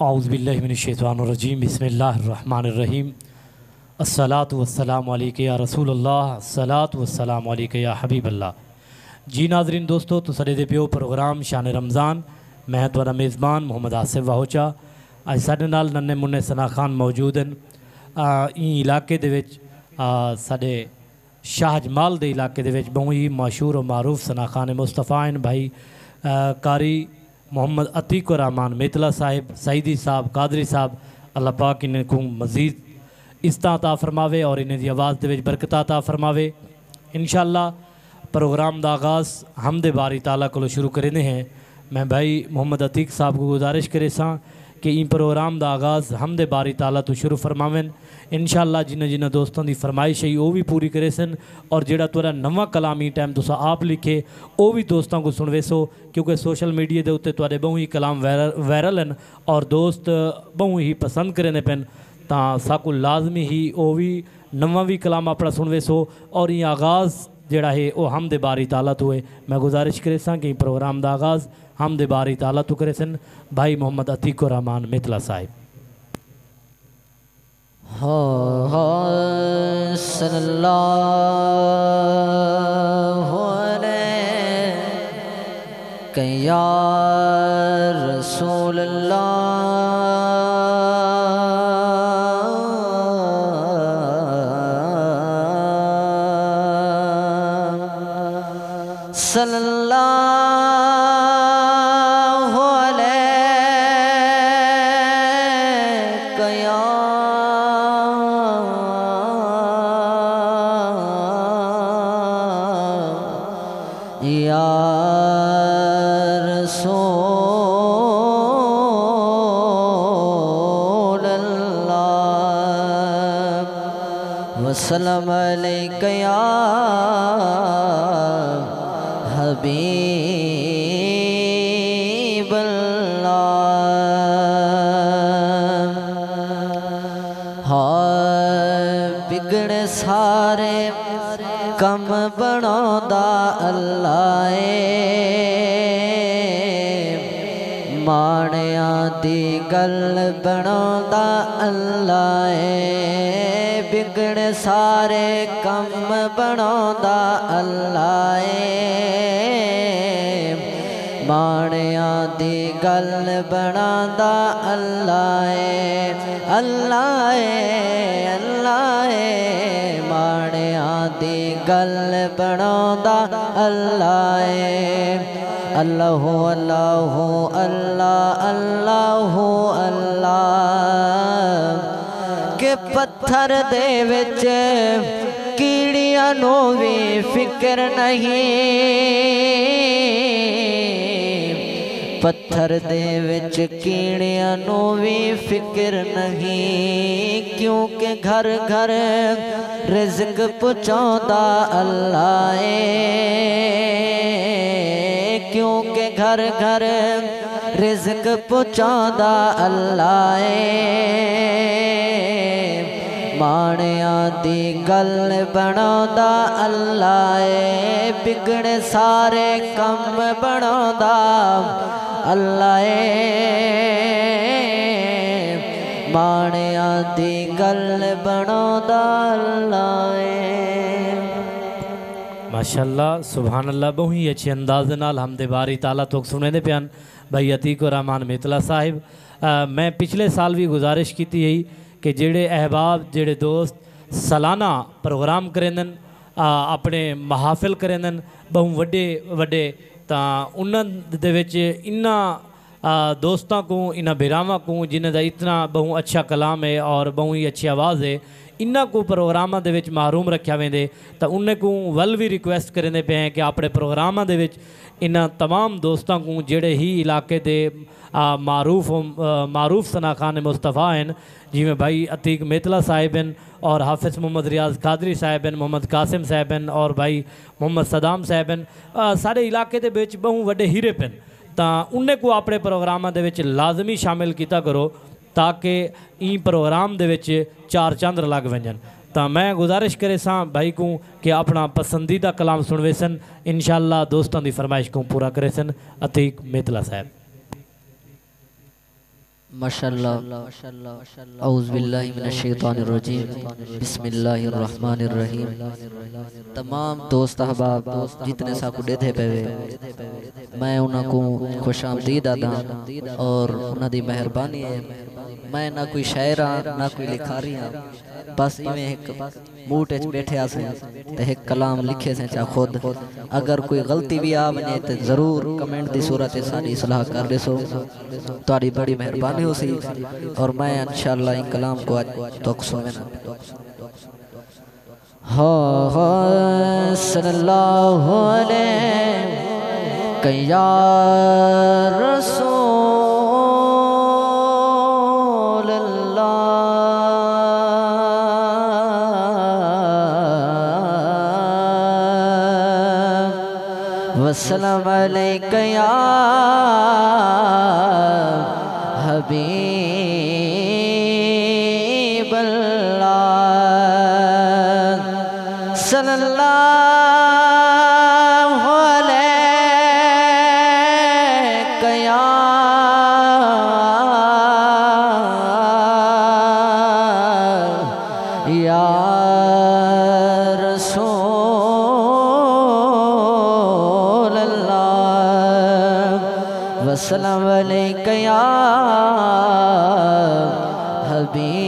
औज़ुबिल्लाहि मिनश्शैतानिर्रजीम बिस्मिल्लाहिर्रहमानिर्रहीम अस्सलातु वस्सलामु अलैका या रसूलल्लाह अस्सलातु वस्सलामु अलैका या हबीबल्लाह। जी नाज़रीन दोस्तों, तुसाडे दे पियो प्रोग्राम शान रमज़ान। मैं तुहाडा मेज़बान मोहम्मद आसिफ वाहोचा। अज साडे नाल नन्हे मुन्ने सना खान मौजूद हैं। ई इलाके दे विच साडे शाहजमाल दे इलाके दे विच बहुत ही मशहूर और मारूफ सना खान मुस्तफ़ा हैं भाई कारी मोहम्मद अतीक रहमान मेतला साहिब सईदी साहब कादरी साहब। अल्लाह पाक इन्हें को मज़ीद इस्ता अता फरमावे और इन्हें दी आवाज़ दे विच बरकत अता फरमावे। इंशाअल्लाह प्रोग्राम दा आगाज़ हमदे बारी ताला को शुरू करेंदे हैं। मैं भाई मोहम्मद अतीक साहब को गुजारिश करे सां कि इन प्रोग्राम दा आगाज़ हमदे बारी ताला तो शुरू फरमावें। इंशाअल्लाह जिन्हें जिन्हें दोस्तों की फरमाइश है वो भी पूरी करे सन और जेड़ा तुरा नवा कलामी टाइम तुसा आप लिखे वो भी दोस्तों को सुनवे सो, क्योंकि सोशल मीडिया के उत्ते तुहाडे बहु ही कलाम वायरल हैं और दोस्त बहु ही पसंद करें पेन। तो साकू लाजमी ही वो भी नवा भी कलाम अपना सुनवे सो और ये आगाज़ जेड़ा है वो हमदे बारी ताला तो है। मैं गुजारिश करे सां कि प्रोग्राम का आगाज़ हमदे बारी ताला तो करे सन भाई मोहम्मद अतीक रहमान मेतला साहिब। सल्लल्लाहु अलैहि या रसूल अल्लाह सल्लल्लाहु अलैहि या रसूल अल्लाह वसल्लम अलैका या हबीब अल्लाह। बिगड़े सारे कम बनांदा अल्लाह माणिया दी गल बनांदा अल्लाह। बिगड़े सारे कम बनांदा अल्लाह माणिया दी गल बनांदा अल्लाह। अल्लाह अल्लाह माणिया दी गल बनांदा अल्लाह। अल्लाह अल्लाह अल्लाह अल्लाह अल्लाह के पत्थर दे विच कीड़ियां नूं भी फिक्र नहीं। पत्थर दे विच कीड़ियां नूं भी फिक्र नहीं, क्योंकि घर घर रिज़्क पहुंचांदा अल्लाह। क्योंकि घर घर रिज़्क पहुंचांदा अल्लाह। माणिया दी गल बनांदा अल्लाह। बिगड़े सारे कम बनांदा अल्लाह। माणिया दी गल बनांदा अल्लाह। माशाअल्लाह सुभान अल्लाह। बहुत ही अच्छे अंदाज नाल हमदे बारी ताला तो सुने दे प्यान भाई अतीक रहमान मेतला साहिब। मैं पिछले साल भी गुजारिश की थी कि जेड़े अहबाब जेड़े दोस्त सालाना प्रोग्राम करेंदन अपने महाफिल करेंदन बहु वड्डे वड्डे तां उन्हां दे विच इन्ना दोस्तों को इन्हां बिरावां को जिन्हां दा इतना बहु अच्छा कलाम है और बहु ही अच्छी आवाज़ है इन्हां को प्रोग्रामां दे विच महरूम रखा वेंदे तो उन्हें को वल भी रिक्वेस्ट करेंदे पे हैं कि अपने प्रोग्रामां दे विच इन्हां तमाम दोस्तों को जेड़े ही इलाके दे मारूफ सना खान मुस्तफ़ा हैं जिमें भाई अतीक मेतला साहिब हैं और हाफिज़ मोहम्मद रियाज कादरी साहिब हैं, मोहम्मद कासिम साहिब हैं और भाई मोहम्मद सदाम साहिब हैं। सारे इलाके दे विच बहु वड्डे हीरे पेन तो उन्हें को अपने प्रोग्रामां दे विच लाजमी शामिल किया करो ताकि ई प्रोग्राम दे विच चार चंद लग वजन। तो मैं गुजारिश करे सां भाई को कि अपना पसंदीदा कलाम सुनवे सन, इंशाअल्लाह दोस्तों की फरमाइश को पूरा करे सन। अतीक मेतला साहब। माशाअल्लाह। औज़ु बिल्लाहि मिनश शैतानिर रजीम, बिस्मिल्लाहिर रहमानिर रहीम। तमाम दोस्त अहबाब जितने साकू डेथे पेवे मैं उन्हां को खुशामदीद आदा और उन्हां दी मेहरबानी है। मैं ना कोई शायर हाँ ना कोई लिखारी हाँ, बस इवें एक मूड च बैठे आसे ते एक कलाम लिखे से चा खुद। अगर कोई गलती भी आ बने तो जरूर कमेंट दी सूरत साडी इस्लाह कर देसो, ताड़ी बड़ी मेहरबानी हो सी। और मैं इंशाअल्लाह इन कलाम को आज तक सुनना। हाँ सल्लल्लाहु अलैहि या रसूल अल्लाह वसल्लम अलैका या हबीब अल्लाह सल्लल्लाहु अलैका या रसूल अल्लाह वसल्लम अलैका या हबीब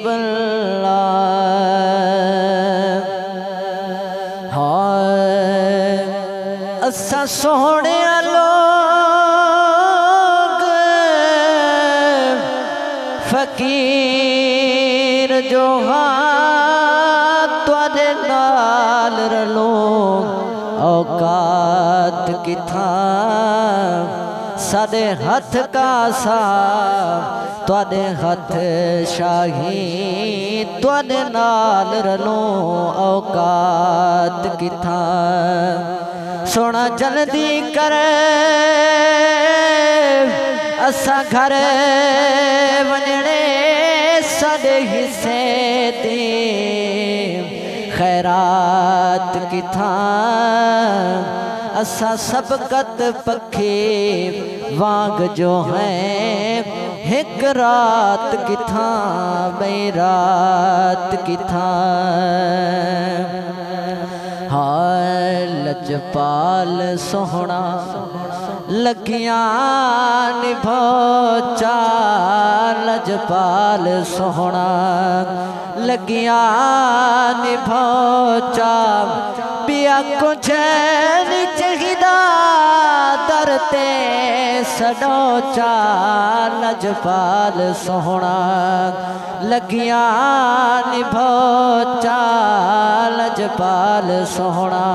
अल्लाह। हाय असा सोहणे लोग फकीर जो हाँ तुहाडे नाल रलो औकात किथा साडे हथ का सा तुहाडे हथ शाही तुहाडे नाल रलो औकात किथा। सोना जल्दी कर असा घर वञणे साडे हिस्से दे खैरात किथा असा सबकत पखे वांग जो है एक रात किथा बई रात किथा। हाय लजपाल सोहना लगिया निभो चा लजपाल सोहना लगिया निभो चा पिया कुछ नहीं चाहिदा दरते सडो चा लजपाल सोहना लगिया निभो चा लजपाल सोहना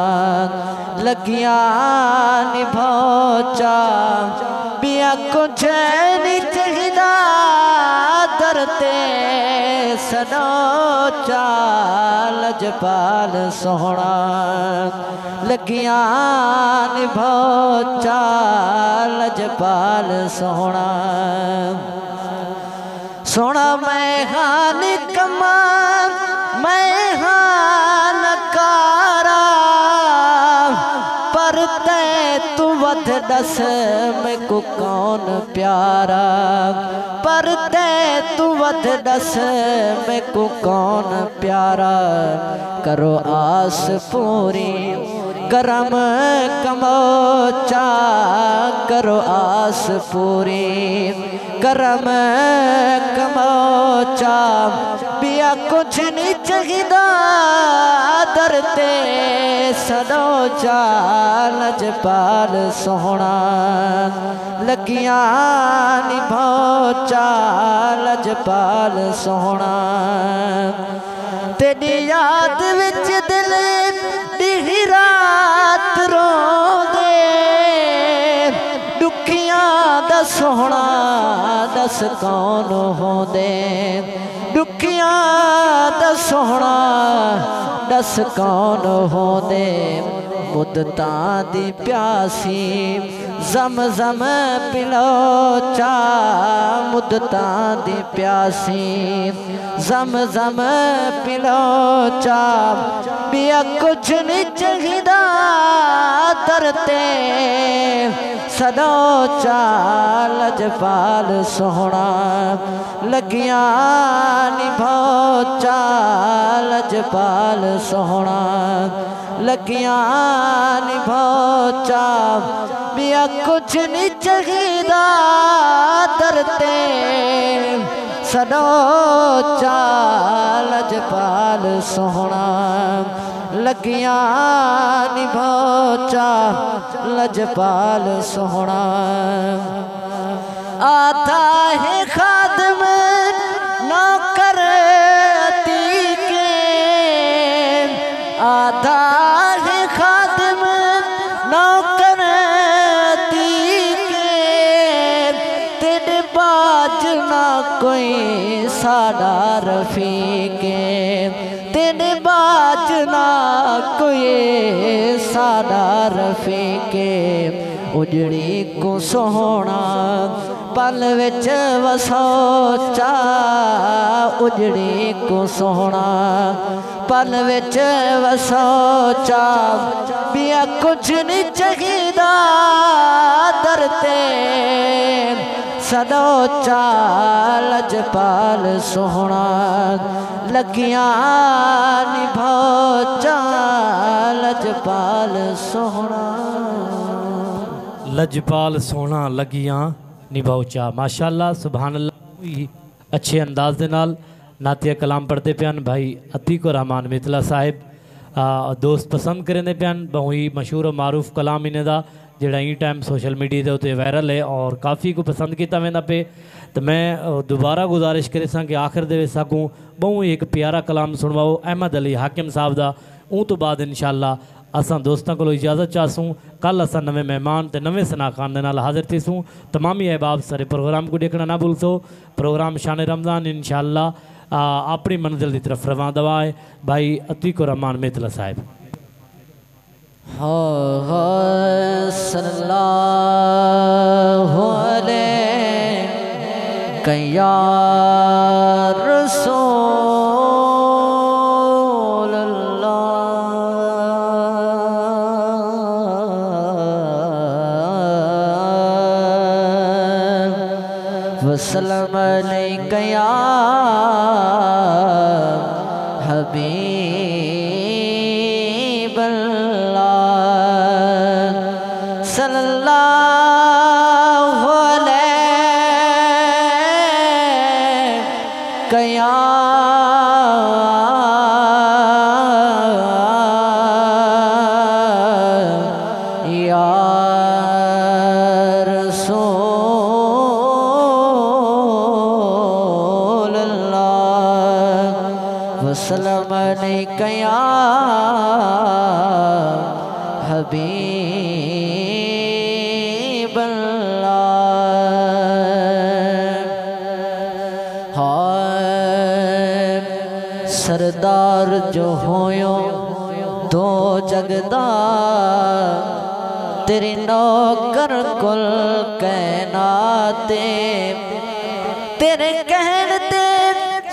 लगिया निभो चा पिया कुछ नहीं चाहिदा दरते सडो चा लजपाल सोहना लगिया निभो चा लजपाल सोहना। सोना मैं हाँ निकम्मा मैं हाँ नकारा पर ते तू वध दस मैं को कौन प्यारा पर ते तू वध दस मैं को कौन प्यारा। करो आस पूरी करम कमोचा करो आस पूरी करम कमोचा पिया कुछ नहीं चाहिदा दरते सडो चा लजपाल सोहना लगिया निभो चा लजपाल सोहना। तेरी याद विच दिल दी रात रोंदे दुखियां दा सोहना दस कौन होंदे दुखियां दा सोहना दस कौन होंदे। मुद्दतां दी प्यासी जम जम पिलो चा मुद्दतां दी प्यासी जम जम पिलो चा पिया कुछ नहीं चाहिदा दरते सदो चाल लजपाल सोहना लगिया निभो चाल लजपाल सोहना लगिया निभो चा बिया कुछ नहीं चाहिदा दरते सदो चाल लजपाल सोहना लगिया निभो चा लजपाल सोहना आता है खादम नौकर अती के आता है खादम नौकर अती के तेरे बाज ना कोई साड़ा रफीके तेरे बाज ना कोई साड़ा रफीके उजड़ी को सोहना पल विच वसोचा उजड़ी को सोहना पल विच वसोचा बिया कुछ नहीं चाहिदा दरते सदो चाल लजपाल सोहना लगिया निभो चाल लजपाल सोहना लजपाल सोहना लगियां निभाउचा माशाअल्लाह सुभान अल्लाह अच्छे अंदाज दे नाल नातिया कलाम पढ़ते पियान भाई अतीक रहमान मितला साहिब दोस्त पसंद करेंदे पियान बहुत ही मशहूर और मारूफ कलाम इन्हें दा जेड़ा ई टाइम सोशल मीडिया के उत्ते वायरल है और काफ़ी को पसंद किया वेंदा पे तो मैं दोबारा गुजारिश करे सा कि आखिर दे सकूँ बहुत एक प्यारा कलाम सुनवाओ अहमद अली हाकिम साहब का उन तो बाद इंशाअल्लाह असां दोस्तों को इजाज़त चाहसूँ कल असां नवे मेहमान तो नवे सनाखान के नाल हाजिर थीसूँ तमामी अहबाब सारे प्रोग्राम को देखना ना भूलसो प्रोग्राम शान रमज़ान इंशाअल्लाह अपनी मंजिल की तरफ रवां दवा है भाई अतीक रहमान मितला साहिब सल्लल्लाहु अलैहि या रसूल अल्लाह वसल्लम अलैका या हबीब सल्लल्लाहु अलैहि या रसूल अल्लाह वसल्लम अलैका या हबीब सरदार जो होयो दो जगदा तेरी नौकर कुल कहनाते तेरे कहन ते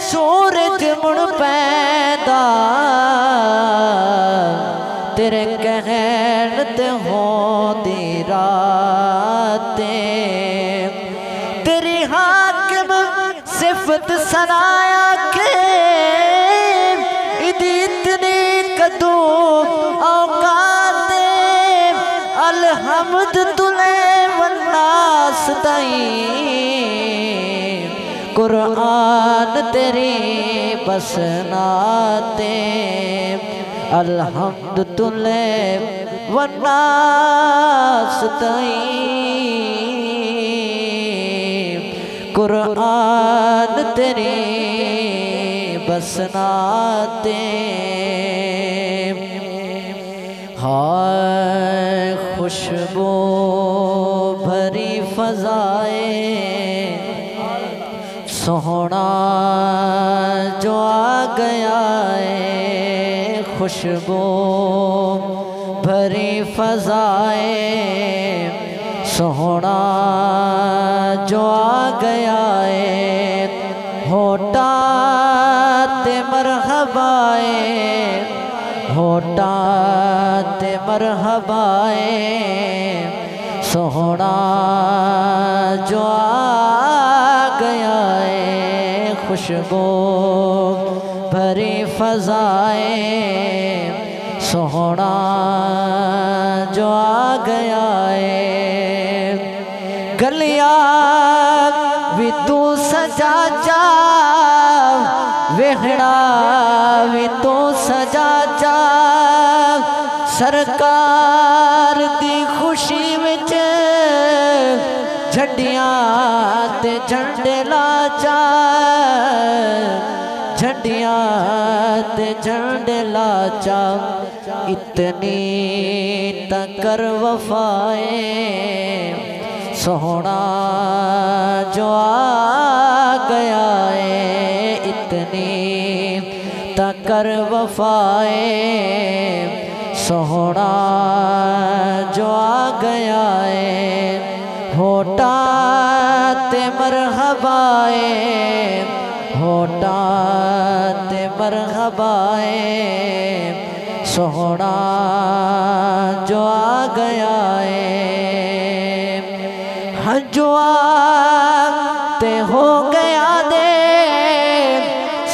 सूरज मुड़ पैदा तेरे कहन ते होंदी रातें तेरी हाकिम सिफत सनाया के इतनी कदू औकाते अलहमद तुले वन्नास ताई कुरान तेरी बसनाते अलहमद तुले वन्नास ताई कुरान तेरी बसनाते हाय खुशबू भरी फजाए सोहना जो आ गया है खुशबू भरी फजाए सोहना जो आ गया है होटा ते मरहबाए होटा ते मरहबाए सोहना जो आ गया है खुशबू भरी फजाए सोहना जो आ गया है गलिया भी तू सजा जा वेहड़ा भी तू सजा जा सरकार दी खुशी विच झंडियां ते झंडे ला जा झंडियां ते झंडे ला जा इतनी तकर वफाए सोहना जो आ गया है इतनी तकर वफाए सोहना जो आ गया है होटा ते मरहबाए होटा ते मरहबाए सोहना जो आ गया है हजवा ते हो गया दे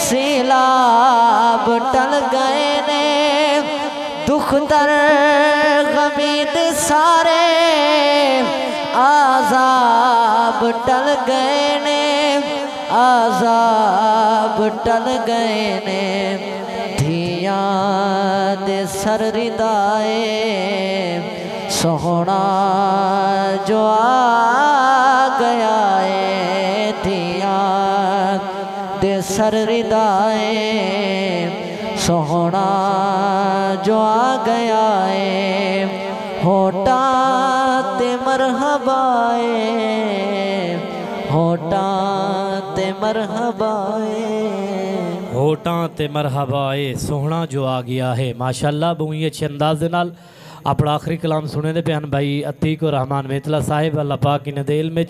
सैलाब टल गए ने दुख दर गमीद सारे आजाब टल गए ने आजाब टल गए ने धिया दे सर रिदाए सोहना जो आ गया है धिया दे सर रिदाए सोहना जो आ गया है होटा ते मरहबाए होटा ते मरहबाए होटा ते मरहबाए सोहना जो आ गया है। माशाअल्लाह बहुत ही अच्छे अंदाज दे नाल अपना आखिरी कलाम सुने दे प्यान भाई अतीक और रहमान मेतला साहिब अल्लाह पाक इन दिल में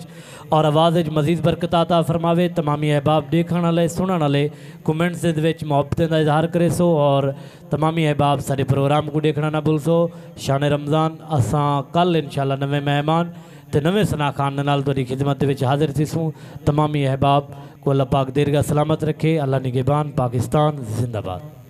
और आवाज़ मजीद बरकत अता फरमावे। तमामी अहबाब देखने वाले सुनने वाले कमेंट्स दे मुहब्बतें का इजहार करे सो और तमामी अहबाब सारे प्रोग्राम को देखना ना भूल सो। शान रमज़ान असां कल इंशाअल्लाह नवे मेहमान तो नवे सना खान नाल तुहाडी खिदमत में हाजिर थीसूं। तमामी अहबाब को अल्लाह पाक दीर्घा सलामत रखे। अल्लाह निगहबान। पाकिस्तान जिंदाबाद।